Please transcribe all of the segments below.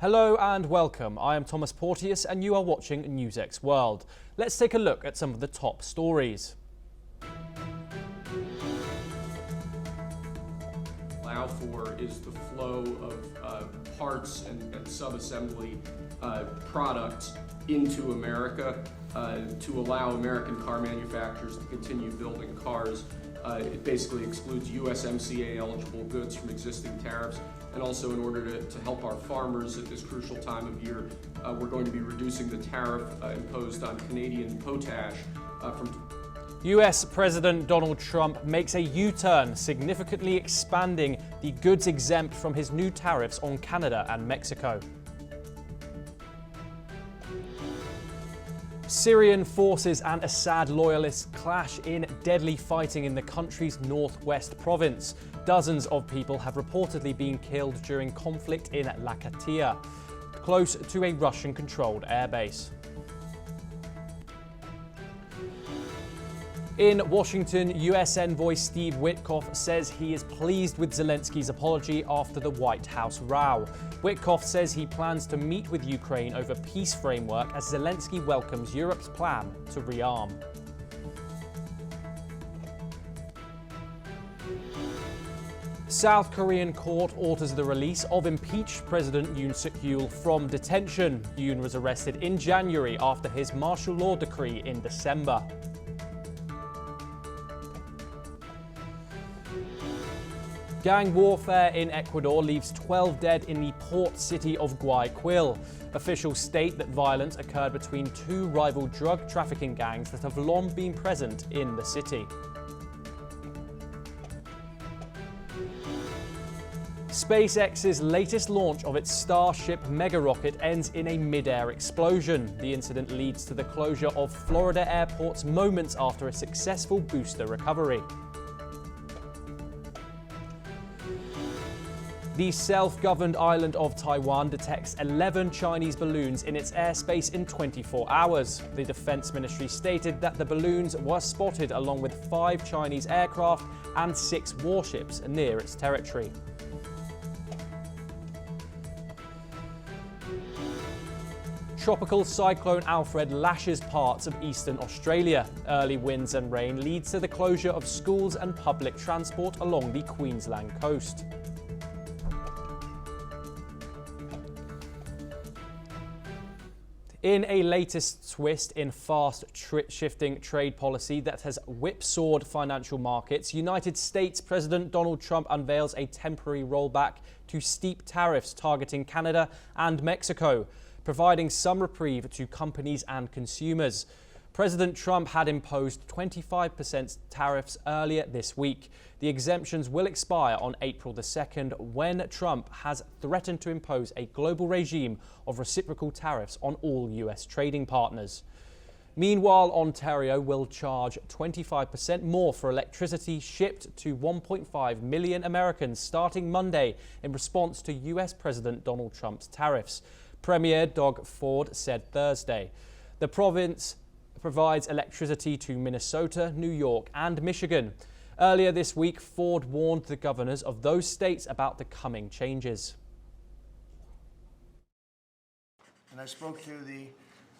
Hello and welcome. I am Thomas Porteous and you are watching NewsX World. Let's take a look at some of the top stories. Allow for is the flow of parts and sub-assembly products into America to allow American car manufacturers to continue building cars. It basically excludes USMCA eligible goods from existing tariffs, and also in order to help our farmers at this crucial time of year, we're going to be reducing the tariff imposed on Canadian potash from US President Donald Trump makes a U-turn, significantly expanding the goods exempt from his new tariffs on Canada and Mexico. Syrian forces and Assad Loyalists clash in deadly fighting in the country's northwest province. Dozens of people have reportedly been killed during conflict in Latakia, close to a Russian-controlled airbase. In Washington, US envoy Steve Witkoff says he is pleased with Zelensky's apology after the White House row. Witkoff says he plans to meet with Ukraine over peace framework as Zelensky welcomes Europe's plan to rearm. South Korean court orders the release of impeached President Yoon Suk-yeol from detention. Yoon was arrested in January after his martial law decree in December. Gang warfare in Ecuador leaves 12 dead in the port city of Guayaquil. Officials state that violence occurred between two rival drug trafficking gangs that have long been present in the city. SpaceX's latest launch of its Starship mega rocket ends in a mid-air explosion. The incident leads to the closure of Florida airports moments after a successful booster recovery. The self-governed island of Taiwan detects 11 Chinese balloons in its airspace in 24 hours. The Defense Ministry stated that the balloons were spotted along with 5 Chinese aircraft and 6 warships near its territory. Tropical cyclone Alfred lashes parts of eastern Australia. Early winds and rain leads to the closure of schools and public transport along the Queensland coast. In a latest twist in fast-shifting trade policy that has whipsawed financial markets, United States President Donald Trump unveils a temporary rollback to steep tariffs targeting Canada and Mexico, providing some reprieve to companies and consumers. President Trump had imposed 25% tariffs earlier this week. The exemptions will expire on April the 2nd when Trump has threatened to impose a global regime of reciprocal tariffs on all US trading partners. Meanwhile, Ontario will charge 25% more for electricity shipped to 1.5 million Americans starting Monday in response to US President Donald Trump's tariffs, Premier Doug Ford said Thursday. The province provides electricity to Minnesota, New York, and Michigan. Earlier this week, Ford warned the governors of those states about the coming changes. And I spoke to the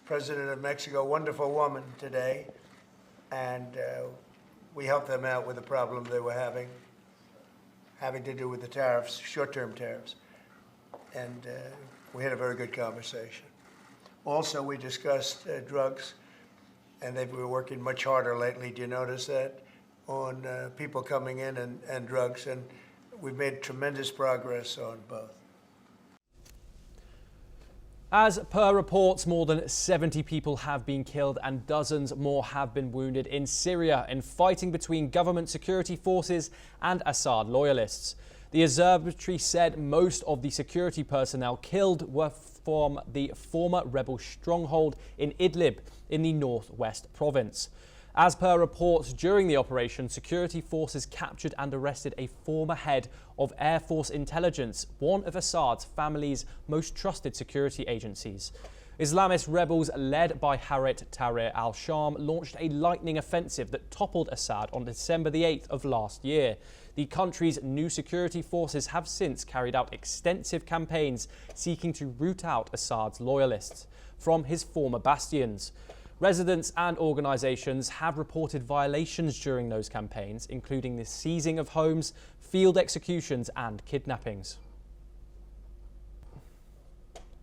president of Mexico, a wonderful woman, today, and we helped them out with the problem they were having to do with the tariffs, short-term tariffs. And we had a very good conversation. Also, we discussed drugs, and they've been working much harder lately. Do you notice that? On people coming in and drugs, and we've made tremendous progress on both. As per reports, more than 70 people have been killed and dozens more have been wounded in Syria in fighting between government security forces and Assad loyalists. The observatory said most of the security personnel killed were from the former rebel stronghold in Idlib in the northwest province. As per reports, during the operation, security forces captured and arrested a former head of Air Force Intelligence, one of Assad's family's most trusted security agencies. Islamist rebels led by Hayat Tahrir al-Sham launched a lightning offensive that toppled Assad on December the 8th of last year. The country's new security forces have since carried out extensive campaigns seeking to root out Assad's loyalists from his former bastions. Residents and organisations have reported violations during those campaigns, including the seizing of homes, field executions and kidnappings.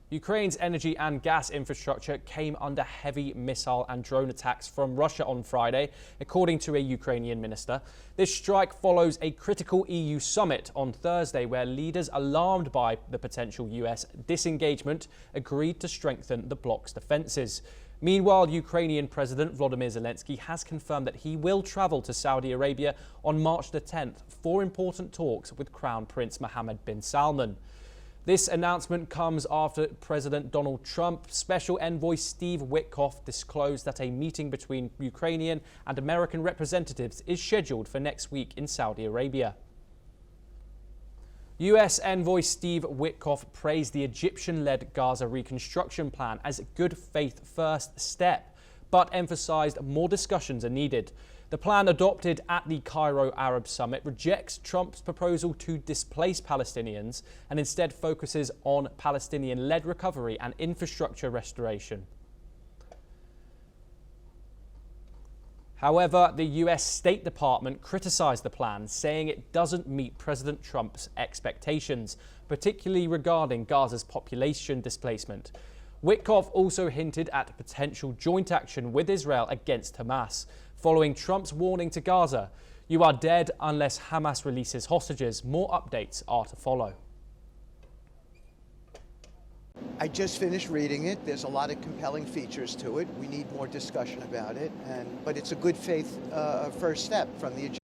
Ukraine's energy and gas infrastructure came under heavy missile and drone attacks from Russia on Friday, according to a Ukrainian minister. This strike follows a critical EU summit on Thursday where leaders alarmed by the potential US disengagement agreed to strengthen the bloc's defences. Meanwhile, Ukrainian President Volodymyr Zelensky has confirmed that he will travel to Saudi Arabia on March the 10th for important talks with Crown Prince Mohammed bin Salman. This announcement comes after President Donald Trump Special Envoy Steve Witkoff disclosed that a meeting between Ukrainian and American representatives is scheduled for next week in Saudi Arabia. US Envoy Steve Witkoff praised the Egyptian-led Gaza reconstruction plan as a good faith first step, but emphasized more discussions are needed. The plan adopted at the Cairo Arab Summit rejects Trump's proposal to displace Palestinians and instead focuses on Palestinian-led recovery and infrastructure restoration. However, the US State Department criticized the plan, saying it doesn't meet President Trump's expectations, particularly regarding Gaza's population displacement. Witkoff also hinted at potential joint action with Israel against Hamas, following Trump's warning to Gaza, "You are dead unless Hamas releases hostages." More updates are to follow. I just finished reading it. There's a lot of compelling features to it. We need more discussion about it, but it's a good faith first step from the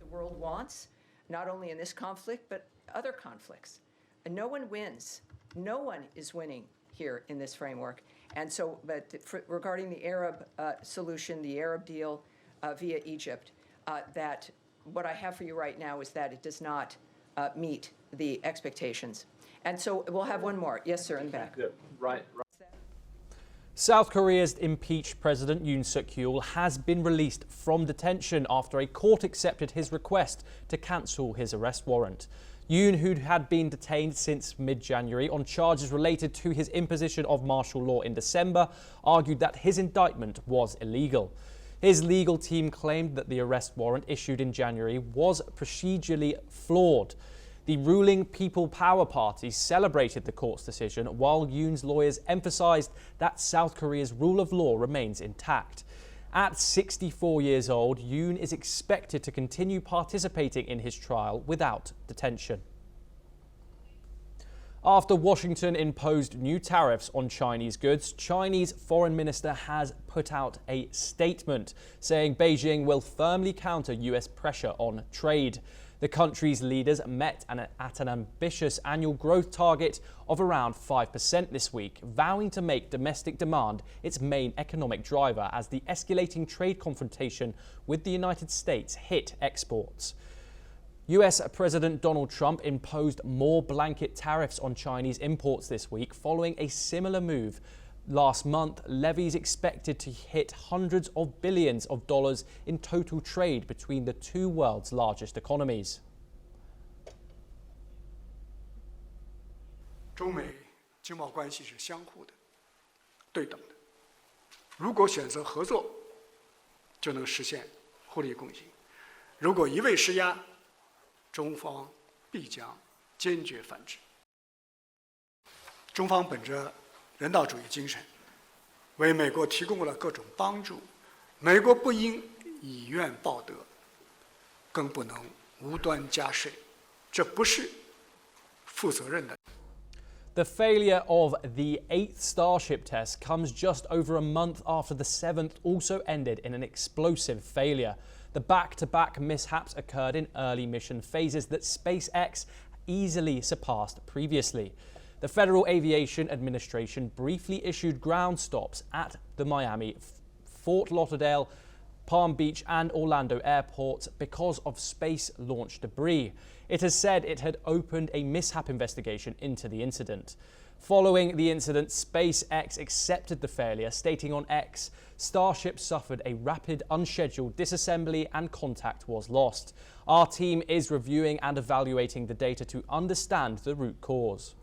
world wants, not only in this conflict, but other conflicts. And no one wins. No one is winning here in this framework. And so, regarding the Arab solution, the Arab deal via Egypt, that what I have for you right now is that it does not meet the expectations. And so we'll have one more. Yes, sir, in the back. Good. Right. South Korea's impeached President Yoon Suk-yeol has been released from detention after a court accepted his request to cancel his arrest warrant. Yoon, who had been detained since mid-January on charges related to his imposition of martial law in December, argued that his indictment was illegal. His legal team claimed that the arrest warrant issued in January was procedurally flawed. The ruling People Power Party celebrated the court's decision, while Yoon's lawyers emphasized that South Korea's rule of law remains intact. At 64 years old, Yoon is expected to continue participating in his trial without detention. After Washington imposed new tariffs on Chinese goods, Chinese Foreign Minister has put out a statement saying Beijing will firmly counter US pressure on trade. The country's leaders met at an ambitious annual growth target of around 5% this week, vowing to make domestic demand its main economic driver as the escalating trade confrontation with the United States hit exports. US President Donald Trump imposed more blanket tariffs on Chinese imports this week, following a similar move last month. Levies expected to hit hundreds of billions of dollars in total trade between the two world's largest economies. 中美经贸关系是相互的、对等的。如果选择合作，就能实现互利共赢；如果一味施压，中方必将坚决反制。中方本着人道主义精神，为美国提供了各种帮助。美国不应以怨报德，更不能无端加税，这不是负责任的。 The failure of the 8th Starship test comes just over a month after the 7th also ended in an explosive failure. The back-to-back mishaps occurred in early mission phases that SpaceX easily surpassed previously. The Federal Aviation Administration briefly issued ground stops at the Miami, Fort Lauderdale, Palm Beach and Orlando airports because of space launch debris. It has said it had opened a mishap investigation into the incident. Following the incident, SpaceX accepted the failure, stating on X, Starship suffered a rapid, unscheduled disassembly and contact was lost. Our team is reviewing and evaluating the data to understand the root cause.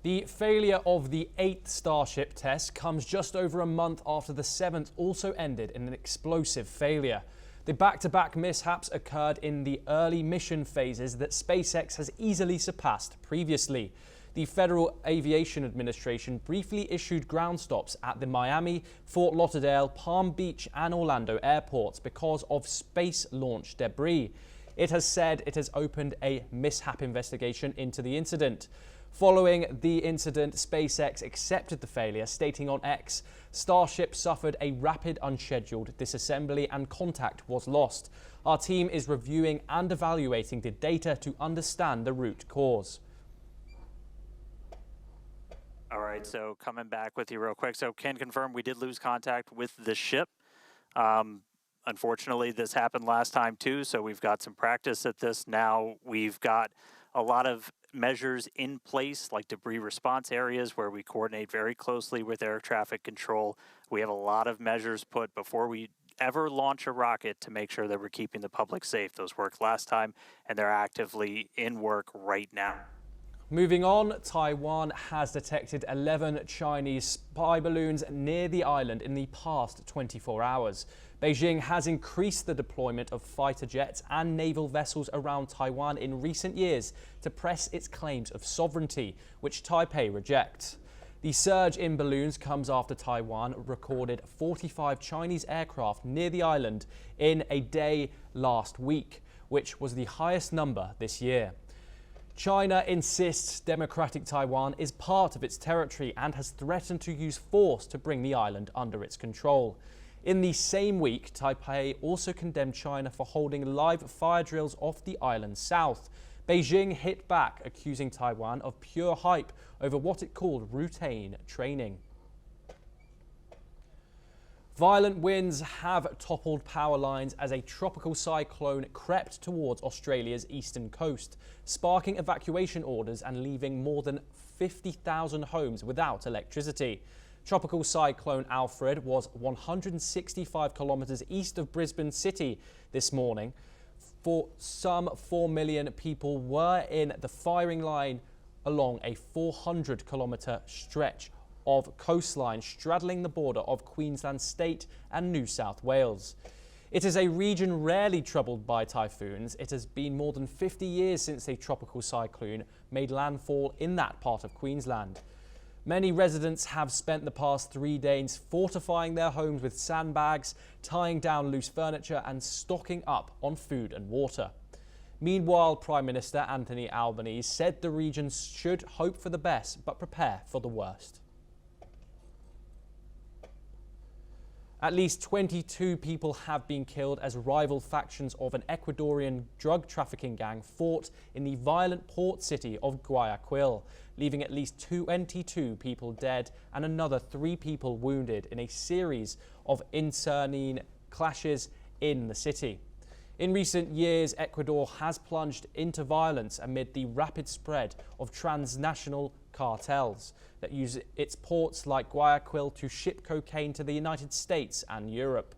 The failure of the 8th Starship test comes just over a month after the 7th also ended in an explosive failure. The back-to-back mishaps occurred in the early mission phases that SpaceX has easily surpassed previously. The Federal Aviation Administration briefly issued ground stops at the Miami, Fort Lauderdale, Palm Beach and Orlando airports because of space launch debris. It has said it has opened a mishap investigation into the incident. Following the incident, SpaceX accepted the failure, stating on X, Starship suffered a rapid, unscheduled disassembly and contact was lost. Our team is reviewing and evaluating the data to understand the root cause. All right, so coming back with you real quick. So can confirm we did lose contact with the ship. Unfortunately, this happened last time too, so we've got some practice at this now. We've got a lot of measures in place, like debris response areas where we coordinate very closely with air traffic control. We have a lot of measures put before we ever launch a rocket to make sure that we're keeping the public safe. Those worked last time, and they're actively in work right now. Moving on, Taiwan has detected 11 Chinese spy balloons near the island in the past 24 hours. Beijing has increased the deployment of fighter jets and naval vessels around Taiwan in recent years to press its claims of sovereignty, which Taipei rejects. The surge in balloons comes after Taiwan recorded 45 Chinese aircraft near the island in a day last week, which was the highest number this year. China insists democratic Taiwan is part of its territory and has threatened to use force to bring the island under its control. In the same week, Taipei also condemned China for holding live fire drills off the island's south. Beijing hit back, accusing Taiwan of pure hype over what it called routine training. Violent winds have toppled power lines as a tropical cyclone crept towards Australia's eastern coast, sparking evacuation orders and leaving more than 50,000 homes without electricity. Tropical cyclone Alfred was 165 kilometres east of Brisbane City this morning. For some 4 million people were in the firing line along a 400-kilometre stretch of coastline straddling the border of Queensland State and New South Wales. It is a region rarely troubled by typhoons. It has been more than 50 years since a tropical cyclone made landfall in that part of Queensland. Many residents have spent the past 3 days fortifying their homes with sandbags, tying down loose furniture and stocking up on food and water. Meanwhile, Prime Minister Anthony Albanese said the region should hope for the best but prepare for the worst. At least 22 people have been killed as rival factions of an Ecuadorian drug trafficking gang fought in the violent port city of Guayaquil, leaving at least 22 people dead and another 3 people wounded in a series of internine clashes in the city. In recent years, Ecuador has plunged into violence amid the rapid spread of transnational cartels that use its ports like Guayaquil to ship cocaine to the United States and Europe.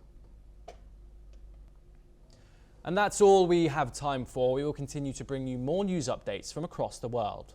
And that's all we have time for. We will continue to bring you more news updates from across the world.